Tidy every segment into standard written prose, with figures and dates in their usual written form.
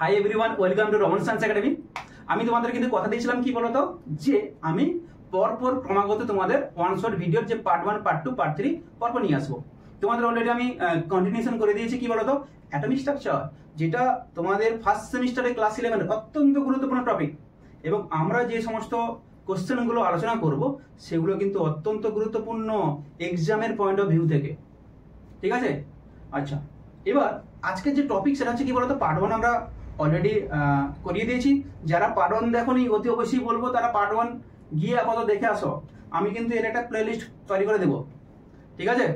Hi everyone, welcome to Raman science academy. আমি তোমাদের কিন্তু কথা দিয়েছিলাম কি বলতো, যে আমি পরপর ক্রমাগত তোমাদের ওয়ান শট ভিডিওর যে পার্ট 1, পার্ট 2, পার্ট 3 পরপর নিয়ে আসবো। তোমাদের অলরেডি আমি কন্টিনিউশন করে দিয়েছি কি বলতো, অ্যাটমিক স্ট্রাকচার, যেটা তোমাদের ফার্স্ট সেমিস্টারে ক্লাস 11 অত্যন্ত গুরুত্বপূর্ণ টপিক। এবং আমরা যে সমস্ত কোশ্চেনগুলো আলোচনা করব সেগুলো কিন্তু অত্যন্ত গুরুত্বপূর্ণ এক্সামের পয়েন্ট অফ ভিউ থেকে, ঠিক আছে? আচ্ছা, এবার আজকের যে টপিক সেটা হচ্ছে কি বলতো, পার্ট 1 আমরা অলরেডি করিয়ে দিয়েছি। যারা পার্ট 1 দেখোনি অতি অবশ্যই বলবো তারা পার্ট 1 গিয়ে আপাতত দেখে আসো। আমি কিন্তু এর একটা প্লেলিস্ট তৈরি করে দেবো, ঠিক আছে?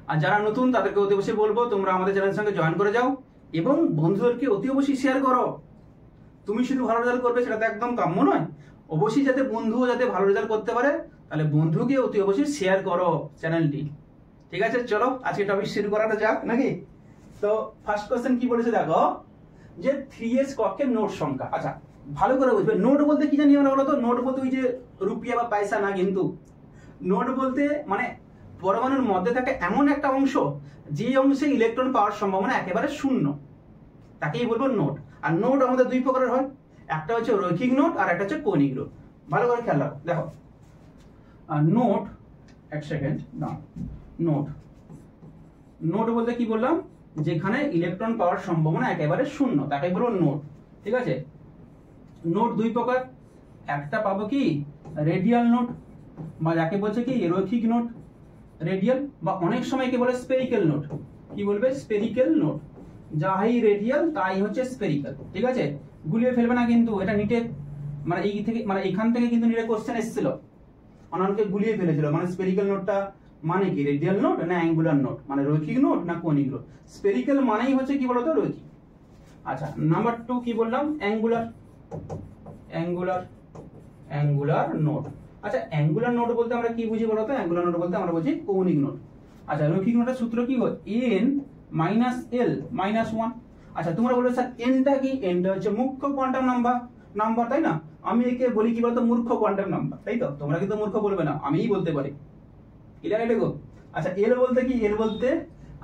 আর যারা নতুন তাদেরকে অতি অবশ্যই বলবো তোমরা আমাদের চ্যানেলের সঙ্গে জয়েন করে যাও এবং বন্ধুদেরকে অতি অবশ্যই শেয়ার করো। তুমি শুধু ভালো রেজাল্ট করবে সেটা তো একদম কাম্য নয়। অবশ্যই যাতে বন্ধুও যাতে ভালো রেজাল্ট করতে পারে, তাহলে বন্ধুকে অতি অবশ্যই শেয়ার করো চ্যানেলটি, ঠিক আছে? চলো আজকে টপিক শুরু করাটা যাক নাকি। তো ফার্স্ট কোশ্চেন কি বলেছে দেখো, যে 3s কক্ষের নোট সংখ্যা। আচ্ছা, ভালো করে বুঝবে, নোট বলতে কি জানি আমরা বলো তো? নোট বলতে ওই যে রুপিয়া বা পয়সা না, কিন্তু নোট বলতে মানে পরমাণুর মধ্যে থাকে এমন একটা অংশ যে অংশে ইলেকট্রন পাওয়ার সম্ভাবনা একেবারে শূন্য, তাকেই বলবো নোট। আর নোট আমাদের দুই প্রকারের হয়, একটা হচ্ছে রৈখিক নোট আর একটা হচ্ছে কৌণিক নোট। ভালো করে খেয়াল রাখো। দেখো নোট, এক সেকেন্ড না, নোট নোট বলতে কি বললাম, যেখানে ইলেকট্রন পাওয়ার সম্ভাবনা একেবারে শূন্য, তাকে বলবো নোট, ঠিক আছে? নোট দুই প্রকার, একটা পাবো কি রেডিয়াল নোট, বা যাকে বলছে কি রৈখিক নোট রেডিয়াল, বা অনেক সময় কি বলে স্পেরিক্যাল নোট। কি বলবে? Spherical note. যাই রেডিয়াল তাই হচ্ছে স্পেরিক্যাল, ঠিক আছে? গুলিয়ে ফেলবে না কিন্তু, এটা নিটে মানে এই থেকে মানে এখান থেকে কিন্তু নিটে কোশ্চেন এসেছিল, অনেকে গুলিয়ে ফেলেছিল। মানে স্পেরিক্যাল নোটটা মানে কি, রেডিয়াল নোট না অ্যাঙ্গুলার নোট, মানে রৈখিক নোট না কৌণিক নোট? স্পেরিক্যাল মানেই হচ্ছে কি বলতো, রৈখিক। আচ্ছা, নাম্বার 2 কি বললাম, অ্যাঙ্গুলার। Angular angular note. আচ্ছা, অ্যাঙ্গুলার নোট বলতে আমরা কি বুঝি বলতো? অ্যাঙ্গুলার নোট বলতে আমরা বুঝি কৌণিক নোট। আচ্ছা, রৈখিক নোটের সূত্র কি হয়? n - l - 1। আচ্ছা, তোমরা বলবে স্যার nটা কি? nটা হচ্ছে মুখ্য কোয়ান্টাম নাম্বার, তাই না? আমি একে বলি কি বলতো, মূর্খ কোয়ান্টাম নাম্বার, তাই তো? তোমরা কিন্তু মূর্খ বলবে না, আমিই বলতে পারি। ক্লিয়ার এটা গো? আচ্ছা, l বলতে কি? l বলতে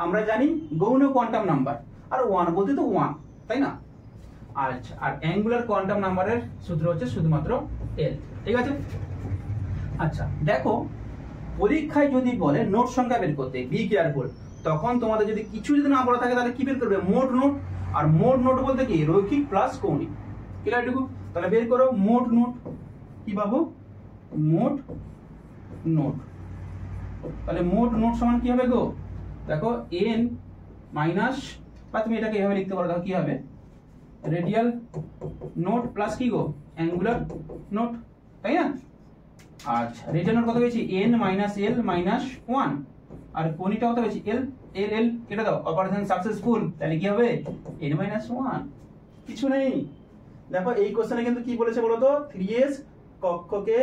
আমরা জানি গৌণ কোয়ান্টাম নাম্বার, আর 1 বলতে তো 1, তাই না? আচ্ছা, আর অ্যাঙ্গুলার কোয়ান্টাম নাম্বারের সূত্র হচ্ছে শুধুমাত্র l, ঠিক আছে? আচ্ছা দেখো, পরীক্ষায় যদি বলে নোট সংখ্যা বের করতে, বি কেয়ারফুল, তখন তোমাদের যদি কিছু যদি না বলা থাকে তাহলে কি বের করবে? মোট নোট। আর মোট নোট বলতে কি রৈখিক প্লাস কৌণিক। ক্লিয়ার টুকু? তাহলে বের করো মোট নোট। কি পাবো? মোট নোট। তাহলে মোট নোট সমান কি হবে গো? দেখো n মাইনাস, বা তুমি এটাকে এভাবে লিখতে পারো, দেখো কি হবে, রেডিয়াল নোট প্লাস কি গো, অ্যাঙ্গুলার নোট, তাই না? আচ্ছা, রেডিয়াল নোট কত পেয়েছি? n - l - 1। আর কৌণিকটা কত পেয়েছি? l l কেটে দাও, অপারেশন সাকসেসফুল। তাহলে কি হবে? n - 1। কিছু নেই। দেখো এই কোশ্চেনে কিন্তু কি বলেছে বলো তো, 3s কক্ষকে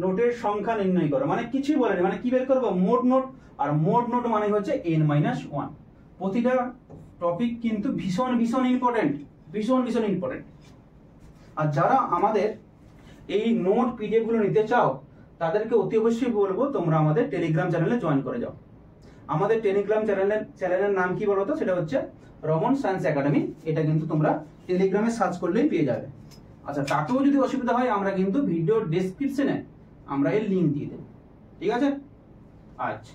নোটের সংখ্যা নির্ণয় করো, মানে কিছুই বলেনি। মানে কি বের করবো? মোট নোট। আর মোট নোট মানে হচ্ছে n - 1। প্রতিটা টপিক কিন্তু ভীষণ ভীষণ ইম্পর্টেন্ট, ভীষণ ভীষণ ইম্পর্টেন্ট। আর যারা আমাদের এই নোট পিডিএফ গুলো নিতে চাও তাদেরকে অতি অবশ্যই বলবো তোমরা আমাদের টেলিগ্রাম চ্যানেলে জয়েন করে যাও। আমাদের টেলিগ্রাম চ্যানেলের নাম কি বলতো? সেটা হচ্ছে রমন সায়েন্স একাডেমি। এটা কিন্তু তোমরা টেলিগ্রামে সার্চ করলেই পেয়ে যাবে। আচ্ছা, তাতেও যদি অসুবিধা হয় আমরা কিন্তু ভিডিও ডেসক্রিপশনে আমরা এর লিংক দিয়ে দেবো, ঠিক আছে? আচ্ছা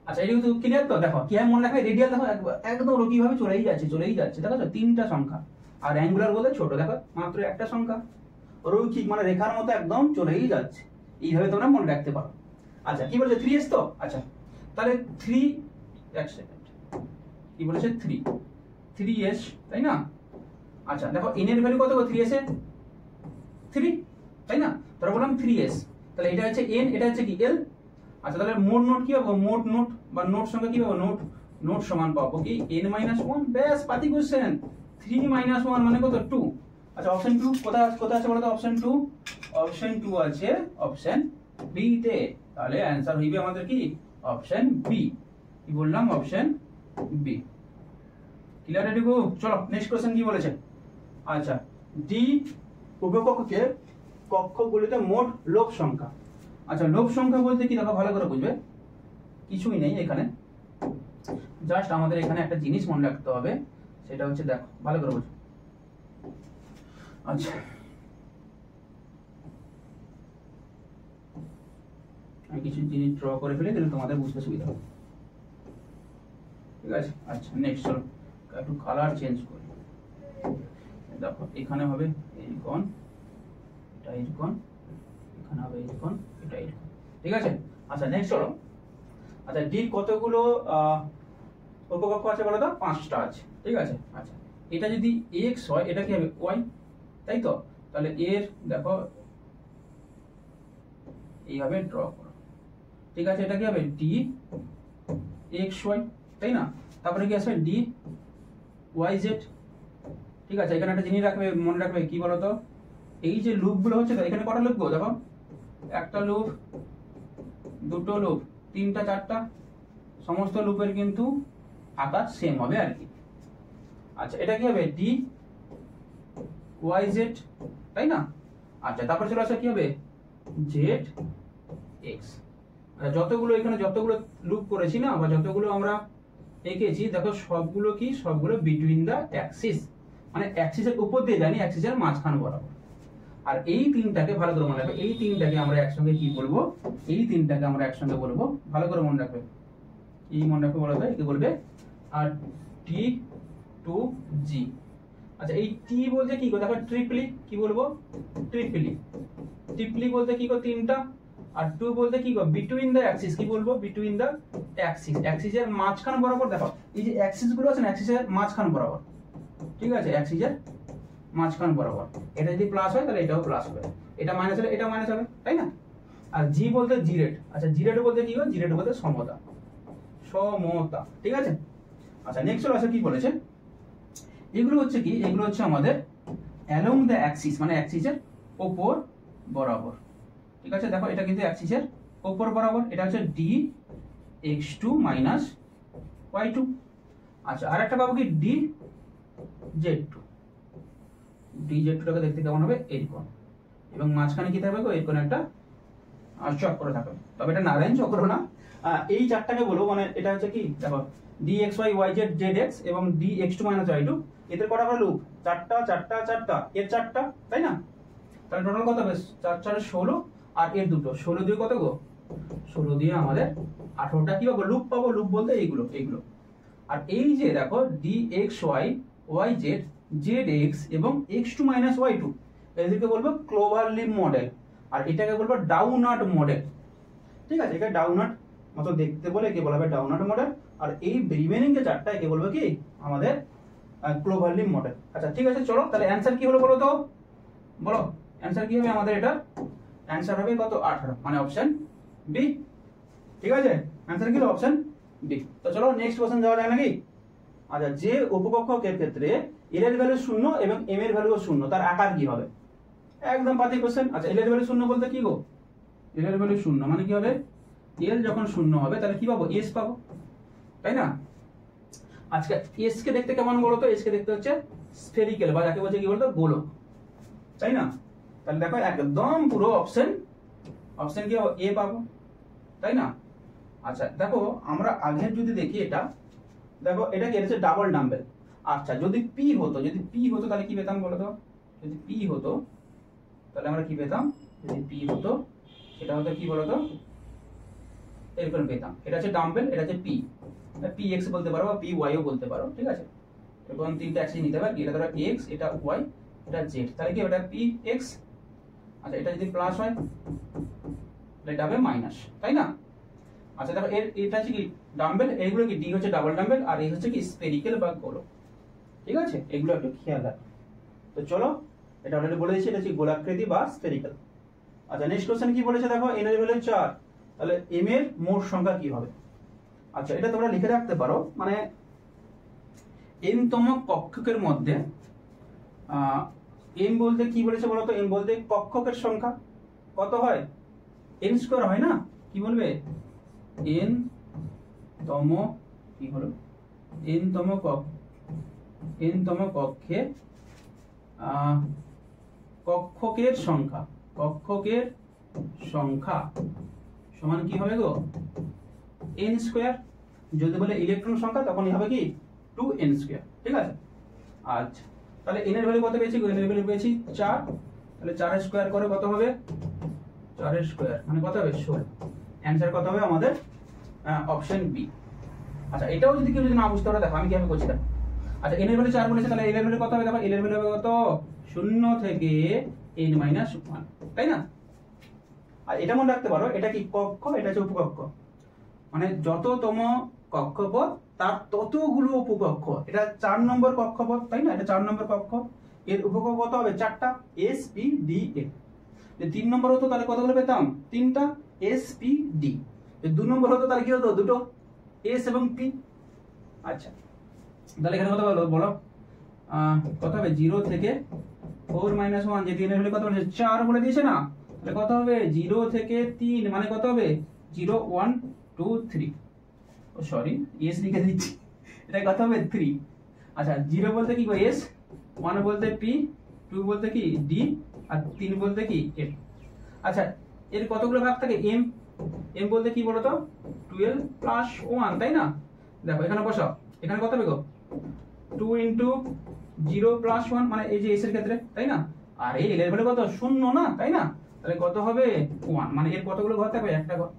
আচ্ছা, এই কিন্তু ক্লিয়ার তো? দেখো কি মনে রাখবে, রেডিয়াল দেখো একদম রৈখিকভাবে চলেই যাচ্ছে, দেখো তো 3টা সংখ্যা। আর অ্যাঙ্গুলার বলতে ছোট, দেখো মাত্র একটা সংখ্যা। রৈখিক মানে রেখার মতো একদম চলেই যাচ্ছে, এইভাবে তোমরা মনে রাখতে পারো। আচ্ছা, কি বলেছে? 3s তো? আচ্ছা, তাহলে 3, এক সেকেন্ড, কি বলেছে? 3s, তাই না? আচ্ছা দেখো n এর ভ্যালু কত গো? 3s এ 3, তাই না? তাহলে বললাম 3s, তাহলে এটা হচ্ছে n, এটা হচ্ছে কি l। আচ্ছা, তাহলে মোট নোট কি হবে? মোট নোট বা নোট সংখ্যা কি হবে? নোট সমান পাবো কি n - 1। ব্যাস, পাতি কোশ্চেন। 3 - 1 মানে কত? 2। আচ্ছা, অপশন 2 কোথায় আছে বলো তো? অপশন 2 আছে অপশন বি তে। তাহলে অ্যানসার হইবে আমাদের কি? Option B. কি বললাম? Option B. ক্লিয়ার এটুকু? চলো নেক্সট কোশ্চেন কি বলেছে। আচ্ছা, ডি উভকক্ষকে কক্ষগুলিতে মোট লোভ সংখ্যা। আচ্ছা, লোভ সংখ্যা বলতে কি দেখো ভালো করে বুঝবে, কিছুই নেই এখানে। জাস্ট আমাদের এখানে একটা জিনিস মনে রাখতে হবে, সেটা হচ্ছে দেখো ভালো করে বোঝো। আচ্ছা আমি কিছু জিনিস ড্র করে ফেলে তাহলে তোমাদের বুঝতে সুবিধা হবে, ঠিক আছে। আচ্ছা নেক্সট চলো একটু কালার চেঞ্জ করি। দেখো এখানে হবে এই কোণ, এটা এই কোণ, এখানে হবে এই কোণ, এটা এই কোণ, ঠিক আছে। আচ্ছা নেক্সট চলো। আচ্ছা ডি কতগুলো উপকক্ষ আছে বলো তো? 5টা আছে, ঠিক আছে। আচ্ছা এটা যদি এক্স হয় এটা কি হবে? ওয়াই, তাই তো? তাহলে এর দেখো এইভাবে ড্র করো, ঠিক আছে। এটা কি হবে? ডি এক্স ওয়াই, তাই না? তারপরে কি আসবে? ডি ওয়াই জেড, ঠিক আছে। এখানে একটা জিনিস রাখবে, মনে রাখবে কি বলতো, এই যে লুপগুলো হচ্ছে তো এখানে কটা লুপ গো? দেখো একটা লুপ, দুটো লুপ, তিনটা, চারটা, সমস্ত লুপের কিন্তু আকার সেম হবে আর কি। আচ্ছা এটা কি হবে? ডি ওয়াই জেড, তাই না? আচ্ছা তারপর চলে আসে কি হবে? Z x. যতগুলো এখানে যতগুলো লুপ করেছি না, বা যতগুলো আমরা এঁকেছি, দেখো সবগুলো কি? সবগুলো বিটুইন দা অ্যাক্সিস, মানে অ্যাক্সিসের উপর দিয়ে যায়নি, অ্যাক্সিসের মাঝখান বরাবর। আর এই তিনটাকে ভালো করে মনে রাখবে, এই তিনটাকে আমরা একসঙ্গে কি বলবো? এই তিনটাকে আমরা একসঙ্গে বলবো, ভালো করে মনে রাখবে। এই মনে রাখবে বলা যায়, একে বলবে আর টি টু জি। আচ্ছা এই টি বলতে কি গো? দেখো ট্রিপলি, কি বলবো? ট্রিপলি। ট্রিপলি বলতে কি গো? তিনটা। আর টু বলতে কি গো? বিটুইন দা অ্যাক্সিস, কি বলবো? বিটুইন দা অ্যাক্সিস, অ্যাক্সিসের মাঝখান বরাবর। দেখো এই যে অ্যাক্সিস গুলো আছে না, অ্যাক্সিসের মাঝখান বরাবর, ঠিক আছে। অ্যাক্সিসের মাঝখান বরাবর। এটা যদি প্লাস হয় তাহলে এটাও প্লাস হবে, এটা মাইনাস হলে এটাও মাইনাস হবে, তাই না? আর জি বলতে জিরেট। আচ্ছা জিরেট বলতে কি গো? জিরেট বলতে সমতা, সমতা, ঠিক আছে। আচ্ছা নেক্সট হলো, কি বলেছে? এগুলো হচ্ছে কি? এগুলো হচ্ছে আমাদের অ্যালং দ্য অ্যাক্সিস, মানে অ্যাক্সিসের উপর বরাবর, ঠিক আছে। দেখো এটা কিন্তু অ্যাক্সিসের উপর বরাবর, এটা হচ্ছে D X two minus Y two. আচ্ছা আর একটা পাবো কি? D Z two. D Z টুটাকে দেখতে কেমন হবে? এইরকম, এবং মাঝখানে কি থাকবে গো? এরকম একটা চক্র থাকবে, তবে এটা নারায়ণ চক্র না। এই চারটাকে বলবো, মানে এটা হচ্ছে কি? দেখো D X Y Y Z Z X এবং D X two minus Y two, এদের কটা করে লুপ? চারটা, চারটা, চারটা, এর চারটা, তাই না? তাহলে টোটাল কত হবে? 4 4 16, আর এর দুটো, 16 দিয়ে কত গো? 16 দিয়ে আমাদের 18টা কি পাবো? লুপ পাবো। লুপ বলতে এইগুলো, এইগুলো। আর এই যে দেখো D X Y Y Z Z X এবং X two minus Y two, এদেরকে বলবো ক্লোভারলি মডেল, আর এটাকে বলবো ডাউনাট মডেল, ঠিক আছে। এটা ডাউনাট মতো দেখতে বলে একে বলা হবে ডাউনাট মডেল। আর এই রিমেনিং যে চারটা একে বলবো কি? আমাদের ক্লোভারলি মডেল। আচ্ছা ঠিক আছে চলো, তাহলে অ্যান্সার কি হলো বলো তো? বলো অ্যান্সার কি হবে আমাদের? এটা অ্যান্সার হবে কত? 18, মানে অপশন বি, ঠিক আছে। অ্যান্সার কি হলো? Option B. তো চলো নেক্সট কোশ্চেন যাওয়া যায় নাকি? আচ্ছা যে উপকক্ষকের ক্ষেত্রে এল এর ভ্যালু 0 এবং এম এর ভ্যালু 0, তার আকার কি হবে? একদম পাতি কোশ্চেন। আচ্ছা এল এর ভ্যালু 0 বলতে কি গো? এল এর ভ্যালু 0 মানে কি হবে? এল যখন 0 হবে তাহলে কি পাবো? এস পাবো, তাই না? আজকে এস কে দেখতে কেমন বলো তো? এস কে দেখতে হচ্ছে স্ফেরিক্যাল, বা যাকে বলছে কি বলতো? গোলক, তাই না? তাহলে দেখো একদম পুরো অপশন কি এ পাবো, তাই না? আচ্ছা দেখো আমরা আগের যদি দেখি, এটা দেখো এটা কি? হচ্ছে ডাবল ডাম্বেল। আচ্ছা যদি পি হতো, তাহলে কি পেতাম বলো তো? যদি পি হতো তাহলে আমরা কি পেতাম? যদি পি হতো সেটা হতো কি বলতো? এরকম পেতাম। এটা হচ্ছে ডাম্বেল, এটা হচ্ছে পি, পি এক্স বলতে পারো বা পি ওয়াই ও বলতে পারো, ঠিক আছে। এবং তিনটা অ্যাক্সিস নিতে পারি, এটা ধরো এক্স, এটা ওয়াই, এটা জেড, তাহলে কি এটা পি এক্স। আচ্ছা এটা যদি প্লাস হয় তাহলে এটা হবে মাইনাস, তাই না? আচ্ছা দেখো এটা হচ্ছে কি? ডাম্বেল। এইগুলো কি? ডি হচ্ছে ডাবল ডাম্বেল, আর এই হচ্ছে কি? স্ফেরিক্যাল বা গোলক, ঠিক আছে। এগুলো একটু খেয়াল রাখো। তো চলো এটা অলরেডি বলে দিয়েছি, এটা হচ্ছে গোলাকৃতি বা স্ফেরিক্যাল। আচ্ছা নেক্সট কোশ্চেন কি বলেছে দেখো? এন এর ভ্যালু 4, তাহলে এম এর মোট সংখ্যা কি হবে? আচ্ছা এটা তোমরা লিখে রাখতে পারো, মানে এন তম কক্ষকের মধ্যে এম বলতে কি বলেছে বলো তো? এম বলতে কক্ষকের সংখ্যা কত হয়? এন স্কয়ার হয় না? কি বলবে? এন তম কি হলো? এন তম কক্ষে কক্ষকের সংখ্যা সমান কি হবে গো? N square. যদি বলে ইলেকট্রন সংখ্যা তখন হবে কি? 2n স্কয়ার, ঠিক আছে। আচ্ছা, তাহলে n এর ভ্যালু কত পেয়েছি? n এর ভ্যালু পেয়েছি 4। তাহলে 4 এর স্কয়ার করে কত হবে? 4 এর স্কয়ার মানে কত হবে? 16। অ্যানসার কত হবে আমাদের? Option B. আচ্ছা, এটাও যদি কেউ না বুঝতে পারে, দেখো আমি কিভাবে করছি। আচ্ছা, n এর ভ্যালু 4 বলেছে, তাহলে l এর ভ্যালু কত হবে? দেখো l এর ভ্যালু হবে কত? 0 থেকে n - 1, তাই না? আর এটা মনে রাখতে পারো, এটা কি কক্ষ, এটা হচ্ছে উপকক্ষ, মানে যততম কক্ষপথ তার ততগুলো উপকক্ষ। এটা 4 নম্বর কক্ষপথ, তাই না? এটা 4 নম্বর কক্ষ, এর উপকক্ষ কত হবে? 4টা, S P D A। যদি 3 নম্বর হতো তাহলে কতগুলো পেতাম? 3টা, S P D। যদি 2 নম্বর হতো তাহলে কি হতো? দুটো, S এবং P। আচ্ছা, তাহলে এখানে কত হলো বলো? কত হবে? 0 থেকে 4 - 1, যে 3 এর ভ্যালু কত বলেছে? 4 বলে দিয়েছে না? তাহলে কত হবে? 0 থেকে 3 মানে কত হবে? 0 1 2 3। ও সরি, S লিখে দিচ্ছি, এটা কত হবে? 3। আচ্ছা, 0 বলতে কি গো? S, 1 বলতে P, 2 বলতে কি? D, আর 3 বলতে কি? F। আচ্ছা, এর কতগুলো ভাগ থাকে? M, M বলতে কি বলো তো? 12 প্লাস 1, তাই না? দেখো এখানে বসাও, এখানে কত হবে গো? 2 ইনটু 0 প্লাস 1, মানে এই যে S এর ক্ষেত্রে, তাই না? আর এই L এর ভ্যালু কত? 0 না, তাই না? তাহলে কত হবে? 1, মানে এর কতগুলো ঘর থাকবে? একটা ঘর।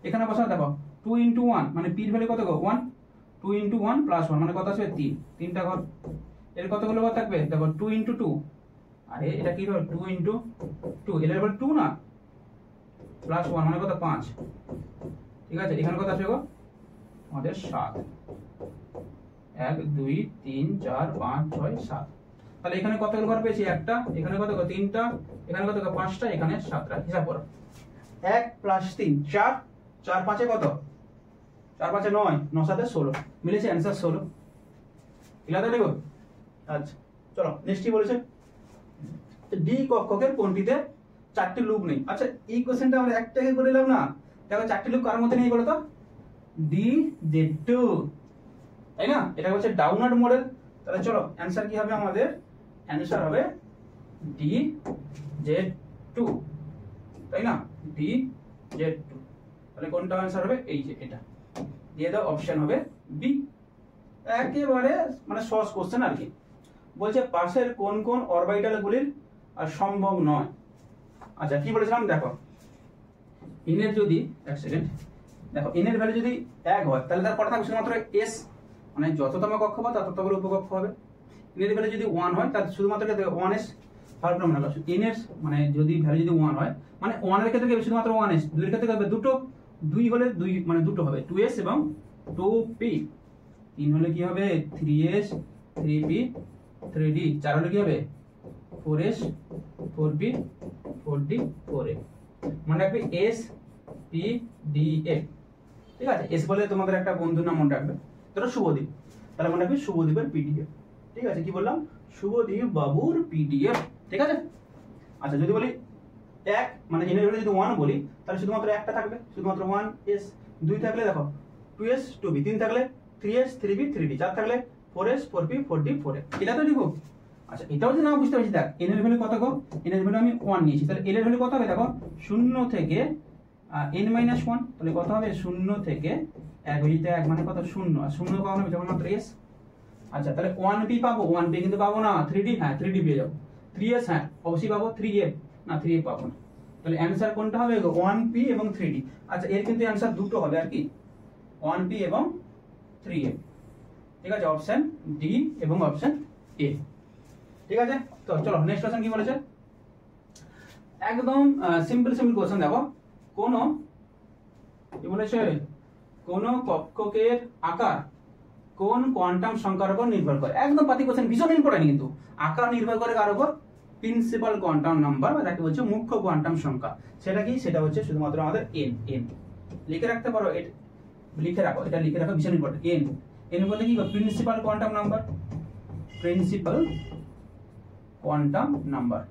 এখানে বসাও, দেখো 2 ইনটু 1 মানে P এর ভ্যালু কত গো? 1। 2 ইনটু 1 প্লাস 1 মানে কত আসবে? 3, 3টা ঘর। এর কতগুলো ঘর থাকবে? দেখো 2 ইনটু 2, আরে এটা কি হবে? 2 ইনটু 2, এর ভ্যালু 2 না, প্লাস 1 মানে কত? 5। ঠিক আছে, এখানে কত আসবে গো? আমাদের 7। 1 2 3 4 5 6 7। তাহলে এখানে কতগুলো ঘর পেয়েছি? একটা, এখানে কত গো? 3টা, এখানে কত গো? 5টা, এখানে 7টা। হিসাব করো, 1 প্লাস 3 4, 4 5 কত? 4 5 9, 9 7 16, মিলেছে অ্যান্সার 16। ক্লিয়ার দেখো? আচ্ছা, চলো নেক্সট কি বলেছে? ডি কক্ষকের কোনটিতে 4টি লুপ নেই? আচ্ছা, এই কোশ্চেনটা আমরা একটাকে করে নিলাম না? দেখো 4টি লুপ কার মধ্যে নেই বলো তো? ডি Z2, তাই না? এটা হচ্ছে ডাউনওয়ার্ড মডেল। তাহলে চলো অ্যানসার কি হবে আমাদের? অ্যানসার হবে ডি Z2, তাই না? D Z2। তাহলে কোনটা অ্যানসার হবে? এই যে এটা দিয়ে দাও, অপশন হবে বি। একেবারে মানে সহজ কোশ্চেন আর কি। বলছে পাশের কোন কোন অরবিটাল গুলির সম্ভব নয়। আচ্ছা, কি বলেছিলাম দেখো, n এর যদি, এক সেকেন্ড, দেখো n এর ভ্যালু যদি 1 হয় তাহলে তার কটা থাকবে? শুধুমাত্র S, মানে যততম কক্ষপথ ততগুলো উপকক্ষ হবে। n এর ভ্যালু যদি 1 হয় তাহলে শুধুমাত্র 1S। ভালো করে মনে রাখো, n এর মানে যদি ভ্যালু যদি 1 হয় মানে 1 এর ক্ষেত্রে শুধুমাত্র 1S, 2 এর ক্ষেত্রে হবে দুটো, 2 হলে 2 মানে দুটো হবে 2S এবং 2P, 3 হলে কি হবে? 3S 3P 3D, 4 হলে কি হবে? 4S 4P 4D 4A। মনে রাখবে S P D F। ঠিক আছে, এস বলে তোমাদের একটা বন্ধুর নাম মনে রাখবে, তোরা শুভদীপ, তাহলে মনে রাখবে শুভদীপের PDF। ঠিক আছে, কি বললাম? শুভদীপ বাবুর PDF। ঠিক আছে। আচ্ছা, যদি বলি 1 মানে n এর ভ্যালু যদি 1 বলি তাহলে শুধুমাত্র একটা থাকবে, শুধুমাত্র 1S। 2 থাকলে দেখো 2S 2B, 3 থাকলে 3S 3B 3D, 4 থাকলে 4S 4P 4D 4A। এটা তো লিখো। আচ্ছা, এটাও যদি না বুঝতে পারছি, দেখ n এর ভ্যালু কত গো? n এর ভ্যালু আমি 1 নিয়েছি, তাহলে l এর ভ্যালু কত হবে? দেখো 0 থেকে n - 1, তাহলে কত হবে? 0 থেকে 1 হয়ে যেতে 1 মানে কত? 0, আর 0 কখন হবে? যখন মাত্র S। আচ্ছা, তাহলে 1P পাবো? 1P কিন্তু পাবো না। 3D, হ্যাঁ 3D পেয়ে যাবো। 3S, হ্যাঁ অবশ্যই পাবো। 3F না, 3F পাবো না। তাহলে অ্যানসার কোনটা হবে? 1P এবং 3D। আচ্ছা, এর কিন্তু অ্যানসার দুটো হবে আর কি, 1P এবং 3F। ঠিক আছে, অপশন ডি এবং অপশন এ। ঠিক আছে, তো চলো নেক্সট কোশ্চেন কি বলেছে? একদম সিম্পল কোশ্চেন। দেখো, কোন কি বলেছে? কোন কক্ষকের আকার কোন কোয়ান্টাম সংখ্যার উপর নির্ভর করে? একদম পাতি কোশ্চেন, ভীষণ ইম্পর্টেন্ট কিন্তু। আকার নির্ভর করে কার উপর? প্রিন্সিপাল কোয়ান্টাম নাম্বার, বা যাকে বলছে মুখ্য কোয়ান্টাম সংখ্যা। সেটা কি? সেটা হচ্ছে শুধুমাত্র আমাদের n। লিখে রাখতে পারো, লিখে রাখো, এটা লিখে রাখো, ভীষণ ইম্পর্টেন্ট। n বলতে কি? Principal quantum number, principal quantum number.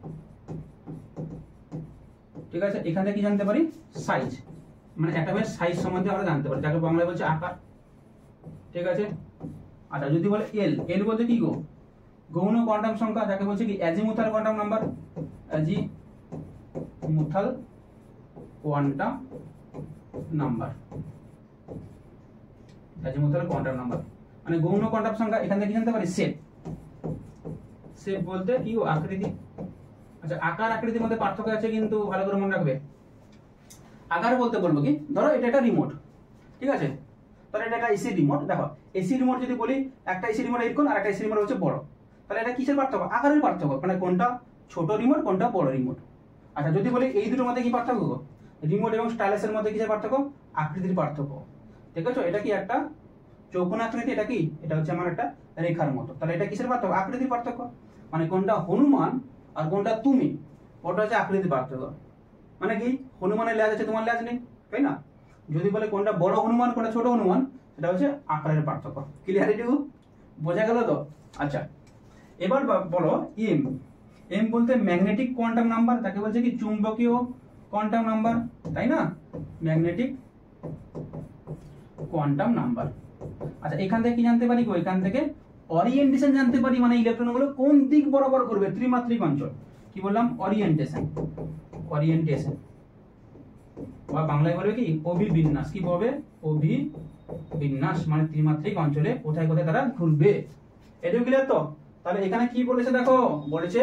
ঠিক আছে, এখানে কি জানতে পারি? সাইজ, মানে অ্যাটমের সাইজ সম্বন্ধে আমরা জানতে পারি, যাকে বাংলায় বলছে আকার। ঠিক আছে। আচ্ছা, যদি বলে এল বলতে কি গো? গৌণ কোয়ান্টাম সংখ্যা, যাকে বলছে কি? Azimuthal quantum number, azimuthal quantum number, azimuthal quantum number মানে গৌণ কোয়ান্টাম সংখ্যা। এখান থেকে কি জানতে পারি? সেট। শেপ বলতে কি আকৃতি। আচ্ছা আকার আকৃতির মধ্যে পার্থক্য আছে কিন্তু ভালো করে মনে রাখবে। আকার বলতে বলবো কি, ধরো এটা একটা রিমোট, ঠিক আছে, তাহলে এটা একটা এসি রিমোট। দেখো এসি রিমোট যদি বলি, একটা এসি রিমোট এরকম আর একটা এসি রিমোট হচ্ছে বড়, তাহলে এটা কিসের পার্থক্য? আকারের পার্থক্য, মানে কোনটা ছোট রিমোট কোনটা বড় রিমোট। আচ্ছা যদি বলি এই দুটোর মধ্যে কি পার্থক্য, রিমোট এবং স্টাইলাসের মধ্যে কিসের পার্থক্য? আকৃতির পার্থক্য। ঠিক আছে, এটা কি একটা চৌকোন আকৃতি, এটা কি, এটা হচ্ছে আমার একটা রেখার মতো, তাহলে এটা কিসের পার্থক্য? আকৃতির পার্থক্য। মানে কোনটা হনুমান আর কোনটা তুমি, ওটা হচ্ছে আকৃতির পার্থক্য। মানে কি, হনুমানের লেজ আছে, তোমার লেজ নেই, তাই না? যদি বলে কোনটা বড় হনুমান কোনটা ছোট হনুমান, সেটা হচ্ছে আকারের পার্থক্য। ক্লিয়ারিটি বোঝা গেল তো? আচ্ছা এবার বলো এম। এম বলতে ম্যাগনেটিক কোয়ান্টাম নাম্বার, তাকে বলছে কি চুম্বকীয় কোয়ান্টাম নাম্বার, তাই না? Magnetic quantum number. আচ্ছা এখান থেকে কি জানতে পারি গো? এখান থেকে ওরিয়েন্টেশন জানতে পারি, মানে ইলেকট্রনগুলো কোন দিক বরাবর ঘুরবে, ত্রিমাত্রিক অঞ্চল। কি বললাম? ওরিয়েন্টেশন। ওরিয়েন্টেশন বা বাংলায় বলবে কি অভিবিন্যাস। কি বলবে? অভিবিন্যাস, মানে ত্রিমাত্রিক অঞ্চলে কোথায় কোথায় তারা ঘুরবে। এটাও ক্লিয়ার তো? তাহলে এখানে কি বলেছে দেখো, বলেছে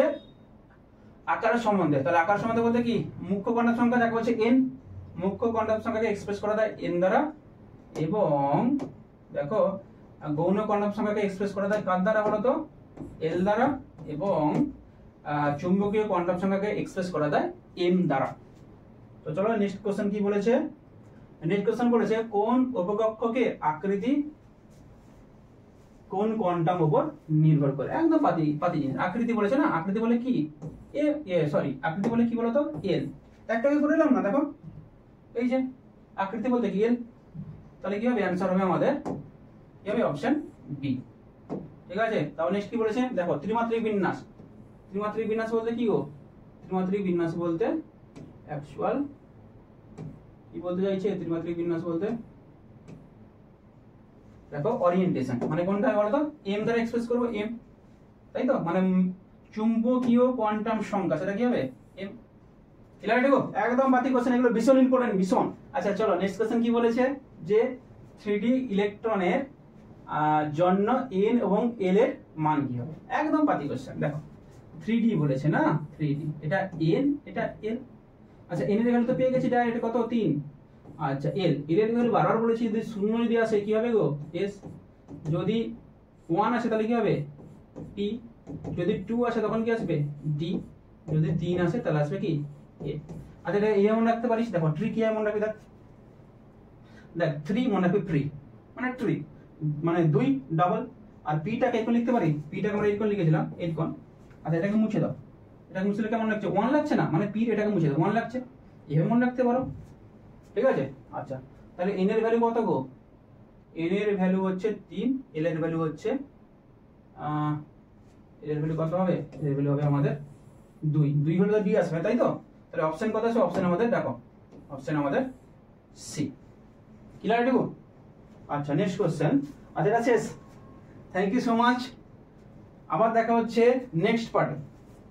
আকারের সম্বন্ধে। তাহলে আকার সম্বন্ধে বলতে কি, মুখ্য কোয়ান্টাম সংখ্যা যাকে বলছে n, মুখ্য কোয়ান্টাম সংখ্যাকে এক্সপ্রেস করা যায় n দ্বারা, এবং দেখো গৌণ কোয়ান্টাম সংখ্যাকে এক্সপ্রেস করা যায় কার দ্বারা বলতো? l দ্বারা, এবং চুম্বকীয় কোয়ান্টাম সংখ্যাকে এক্সপ্রেস করা যায় m দ্বারা। তো চলো নেক্সট কোশ্চেন কি বলেছে। নেক্সট কোশ্চেন বলেছে কোন উপকক্ষকে আকৃতি কোন কোয়ান্টাম উপর নির্ভর করে। একদম পাতি পাতি জিনিস। আকৃতি বলেছে না, আকৃতি বলে কি আকৃতি বলে কি বলতো? এল। একটাকে করে এলাম না, দেখো এই যে আকৃতি বলতে কি এল। তাহলে কি হবে? অ্যান্সার হবে আমাদের কি হবে? Option B. ঠিক আছে, তাহলে নেক্সট কি বলেছে দেখো, ত্রিমাত্রিক বিন্যাস। ত্রিমাত্রিক বিন্যাস বলতে কি গো? ত্রিমাত্রিক বিন্যাস বলতে অ্যাকচুয়াল কি বলতে চাইছে? ত্রিমাত্রিক বিন্যাস বলতে দেখো ওরিয়েন্টেশন, মানে কোনটা বলতো? এম দ্বারা এক্সপ্রেস করব, এম, তাই তো? মানে চুম্বকীয় কোয়ান্টাম সংখ্যা, সেটা কি হবে? এম। ক্লিয়ার দেখো, একদম বাতি কোশ্চেন, এগুলো ভীষণ ইম্পর্টেন্ট, ভীষণ। আচ্ছা চলো নেক্সট কোশ্চেন কি বলেছে, যে 3D ইলেকট্রনের জন্য n এবং l এর মান কি হবে। একদম বাতি কোশ্চেন। দেখো 3D বলেছে না, 3D, এটা n এটা l। আচ্ছা n এর ভ্যালু তো পেয়ে গেছি ডাইরেক্ট, কত? 3। আচ্ছা এল এর ভ্যালু বারবার বলেছি, যদি শূন্য যদি আসে কি হবে গো? এস। যদি 1 আসে তাহলে কি হবে? টি। যদি 2 আসে তখন কি আসবে? ডি। যদি 3 আসে তাহলে আসবে কি? এ। আচ্ছা এটা এই মনে রাখতে পারিস। দেখো ট্রি কি মনে রাখবি, দেখ 3 মনে রাখবি, ট্রি মানে ট্রি মানে 2 ডাবল। আর পিটাকে এরকম লিখতে পারি, পিটাকে আমরা এরকম লিখেছিলাম, এরকম। আচ্ছা এটাকে মুছে দাও, এটাকে মুছলে কেমন লাগছে? 1 লাগছে না, মানে পি এটাকে মুছে দাও, 1 লাগছে। এভাবে মনে রাখতে পারো, ঠিক আছে? আচ্ছা তাহলে n এর ভ্যালু কত গো? n এর ভ্যালু হচ্ছে 3, l এর ভ্যালু হচ্ছে l এর ভ্যালু কত হবে? l এর ভ্যালু হবে আমাদের 2। 2 হলে তো d আসবে, তাই তো? তাহলে অপশন কত আছে? অপশন আমাদের দেখো, অপশন আমাদের সি। ক্লিয়ার দেখো? আচ্ছা নেক্সট কোশ্চেন। আচ্ছা এটা শেষ। Thank you so much. আবার দেখা হচ্ছে নেক্সট পার্টে।